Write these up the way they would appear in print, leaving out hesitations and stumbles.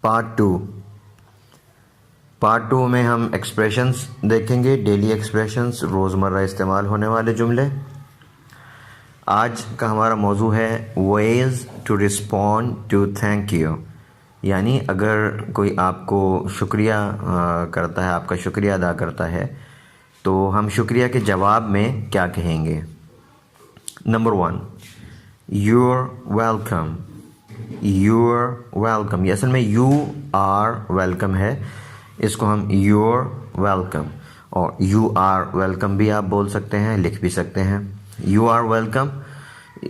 Part to میں ہم expressions دیکھیں گے، ڈیلی ایکسپریشنس، روزمرہ استعمال ہونے والے جملے۔ آج کا ہمارا موضوع ہے ways to respond to thank you, یعنی اگر کوئی آپ کو شکریہ کرتا ہے، آپ کا شکریہ ادا کرتا ہے تو ہم شکریہ کے جواب میں کیا کہیں گے۔ Number 1، your welcome. Your welcome, یہ اصل میں یو آر ویلکم ہے، اس کو ہم یور ویلکم اور یو آر ویلکم بھی آپ بول سکتے ہیں، لکھ بھی سکتے ہیں۔ یو آر ویلکم،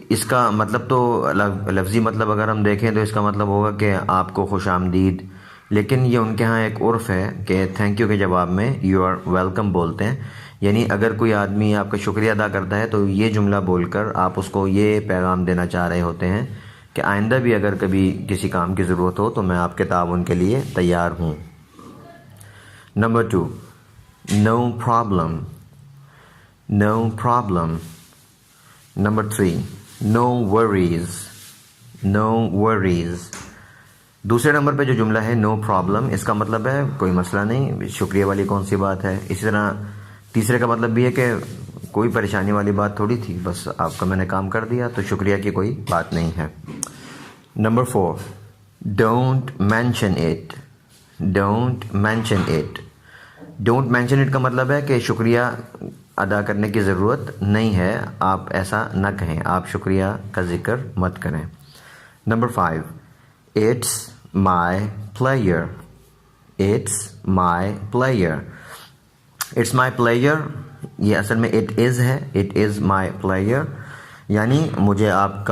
اس کا مطلب تو لفظی مطلب اگر ہم دیکھیں تو اس کا مطلب ہوگا کہ آپ کو خوش آمدید، لیکن یہ ان کے ہاں ایک عرف ہے کہ تھینک یو کے جواب میں یو آر ویلکم بولتے ہیں، یعنی اگر کوئی آدمی آپ کا شکریہ ادا کرتا ہے تو یہ جملہ بول کر آپ اس کو یہ پیغام دینا چاہ رہے ہوتے ہیں کہ آئندہ بھی اگر کبھی کسی کام کی ضرورت ہو تو میں آپ کے تعاون کے لیے تیار ہوں۔ Number 2، no problem. No problem. Number 3، نو ورریز۔ نو ورریز۔ دوسرے نمبر پہ جو جملہ ہے نو پرابلم، اس کا مطلب ہے کوئی مسئلہ نہیں، شکریہ والی کون سی بات ہے۔ اسی طرح تیسرے کا مطلب بھی ہے کہ کوئی پریشانی والی بات تھوڑی تھی، بس آپ کا میں نے کام کر دیا، تو شکریہ کی کوئی بات نہیں ہے۔ Number 4، don't mention it. Don't mention it. Don't mention it کا مطلب ہے کہ شکریہ ادا کرنے کی ضرورت نہیں ہے، آپ ایسا نہ کہیں، آپ شکریہ کا ذکر مت کریں۔ Number 5، it's my pleasure. It's my pleasure. It's my pleasure, یہ اصل میں اٹ از ہے، اٹ از مائی پلیئر، یعنی مجھے آپ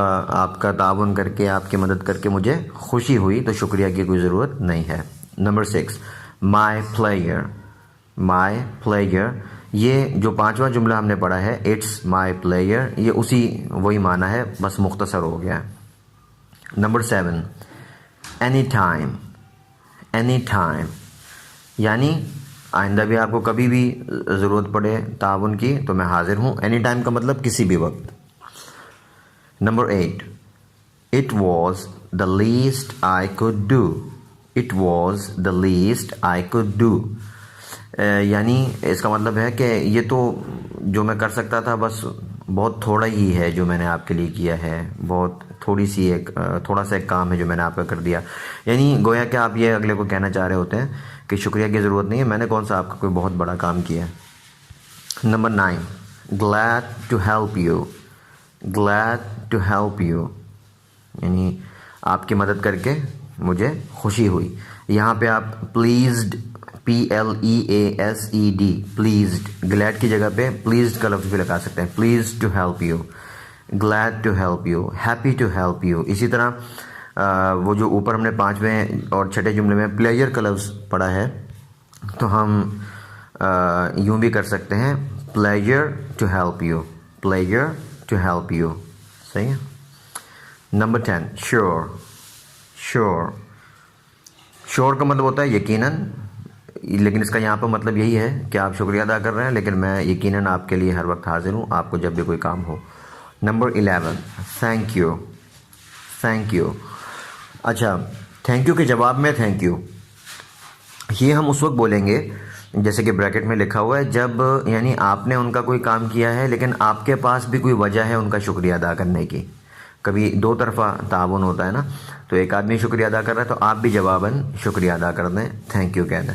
کا تعاون کر کے، آپ کی مدد کر کے مجھے خوشی ہوئی، تو شکریہ کی کوئی ضرورت نہیں ہے۔ نمبر 6، مائی پلیئر۔ مائی پلیئر، یہ جو پانچواں جملہ ہم نے پڑھا ہے اٹس مائی پلیئر، یہ وہی معنی ہے، بس مختصر ہو گیا۔ Number 7، any time. Any time, یعنی آئندہ بھی آپ کو کبھی بھی ضرورت پڑے تعاون کی تو میں حاضر ہوں۔ اینی ٹائم کا مطلب کسی بھی وقت۔ Number 8، it was the least I could do. It was the least I could do, یعنی اس کا مطلب ہے کہ یہ تو جو میں کر سکتا تھا بس بہت تھوڑا ہی ہے جو میں نے آپ کے لیے کیا ہے، بہت تھوڑا سا ایک کام ہے جو میں نے آپ کا کر دیا، یعنی گویا کہ آپ یہ اگلے کو کہنا چاہ رہے ہوتے ہیں کہ شکریہ کی ضرورت نہیں ہے، میں نے کون سا آپ کا کوئی بہت بڑا کام کیا ہے۔ Number 9، glad to help you. Glad to help you, یعنی آپ کی مدد کر کے مجھے خوشی ہوئی۔ یہاں پہ آپ پلیزڈ، PLEASED، پلیزڈ، گلیڈ کی جگہ پہ پلیزڈ کا لفظ بھی لگا سکتے ہیں، pleased to help you, glad to help you, happy to help you. اسی طرح وہ جو اوپر ہم نے 5ویں اور 6ٹھے جملے میں پلیئر کا لفظ پڑھا ہے تو ہم یوں بھی کر سکتے ہیں، pleasure to help you, pleasure to help you, صحیح ہے۔ Number 10، sure. شیور، شیور کا مطلب ہوتا ہے یقیناً، لیکن اس کا یہاں پہ مطلب یہی ہے کہ آپ شکریہ ادا کر رہے ہیں، لیکن میں یقیناً آپ کے لیے ہر وقت حاضر ہوں، آپ کو جب بھی کوئی کام ہو۔ Number 11، thank you. Thank you, اچھا تھینک یو کے جواب میں تھینک یو، یہ ہم اس وقت بولیں گے جیسے کہ بریکٹ میں لکھا ہوا ہے، جب یعنی آپ نے ان کا کوئی کام کیا ہے لیکن آپ کے پاس بھی کوئی وجہ ہے ان کا شکریہ ادا کرنے کی۔ کبھی دو طرفہ تعاون ہوتا ہے نا، تو ایک آدمی شکریہ ادا کر رہا ہے تو آپ بھی جواباً شکریہ ادا کر دیں، تھینک یو کہہ دیں۔